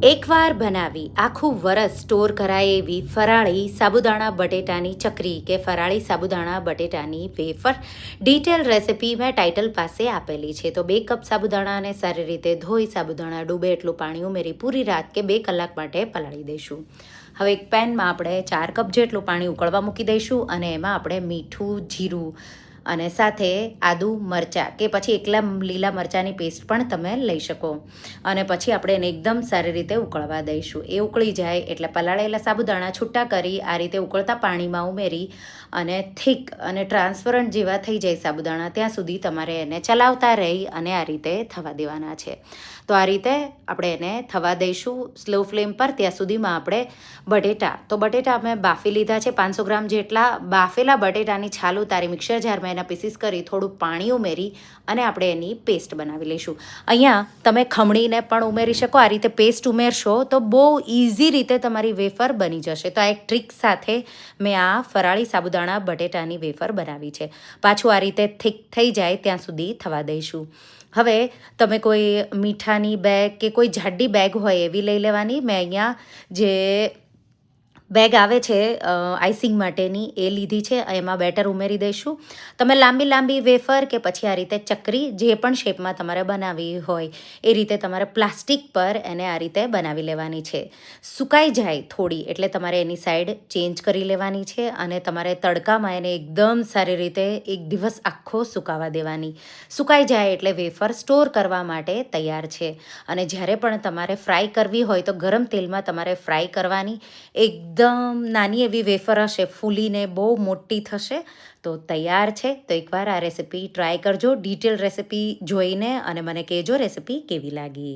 એકવાર બનાવી આખું વરસ સ્ટોર કરાય એવી ફરાળી સાબુદાણા બટેટાની ચકરી કે ફરાળી સાબુદાણા બટેટાની વેફર ડિટેલ રેસિપી મેં ટાઇટલ પાસે આપેલી છે. તો 2 કપ સાબુદાણાને સારી રીતે ધોઈ સાબુદાણા ડૂબે એટલું પાણી ઉમેરી પૂરી રાત કે 2 કલાક માટે પલાળી દઈશું. હવે એક પેનમાં આપણે 4 કપ જેટલું પાણી ઉકળવા મૂકી દઈશું અને એમાં આપણે મીઠું, જીરું અને સાથે આદુ મરચાં કે પછી એકલા લીલા મરચાંની પેસ્ટ પણ તમે લઈ શકો અને પછી આપણે એને એકદમ સારી રીતે ઉકળવા દઈશું. એ ઉકળી જાય એટલે પલાળેલા સાબુદાણા છૂટા કરી આ રીતે ઉકળતા પાણીમાં ઉમેરી અને થીક અને ટ્રાન્સપરન્ટ જેવા થઈ જાય સાબુદાણા ત્યાં સુધી તમારે એને ચલાવતા રહી અને આ રીતે થવા દેવાના છે. તો આ રીતે આપણે એને થવા દઈશું સ્લો ફ્લેમ પર. ત્યાં સુધીમાં આપણે બટેટા અમે બાફી લીધા છે 500 ગ્રામ જેટલા. બાફેલા બટેટાની છાલ ઉતારી મિક્સર જારમાં એના પીસીસ કરી થોડું પાણી ઉમેરી અને આપણે એની પેસ્ટ બનાવી લઈશું. અહીંયા તમે ખમણીને પણ ઉમેરી શકો. આ રીતે પેસ્ટ ઉમેરશો તો બહુ ઇઝી રીતે તમારી વેફર બની જશે. તો આ એક ટ્રીક સાથે મેં આ ફરાળી સાબુદાણા બટેટાની વેફર બનાવી છે. પાછું આ રીતે થીક થઈ જાય ત્યાં સુધી થવા દઈશું. હવે તમે કોઈ મીઠાની બેગ કે કોઈ જાડી બેગ હોય એવી લઈ લેવાની. મેં અહીંયા જે બેગ આવે છે આઈસિંગ માટેની એ લીધી છે. એમાં બેટર ઉમેરી દઈશું. તમે લાંબી વેફર કે પછી આ રીતે ચકરી જે પણ શેપમાં તમારે બનાવવી હોય એ રીતે તમારે પ્લાસ્ટિક પર એને આ રીતે બનાવી લેવાની છે. સુકાઈ જાય થોડી એટલે તમારે એની સાઈડ ચેન્જ કરી લેવાની છે અને તમારે તડકામાં એને એકદમ સારી રીતે એક દિવસ આખો સુકાવા દેવાની. સુકાઈ જાય એટલે વેફર સ્ટોર કરવા માટે તૈયાર છે. અને જ્યારે પણ તમારે ફ્રાય કરવી હોય તો ગરમ તેલમાં તમારે ફ્રાય કરવાની. એકદમ નાની એવી વેફર હશે, ફૂલીને બહુ મોટી થશે. તો તૈયાર છે. તો એકવાર આ રેસિપી ટ્રાય કરજો. ડિટેલ રેસિપી જોઈને અને મને કહેજો રેસિપી કેવી લાગી.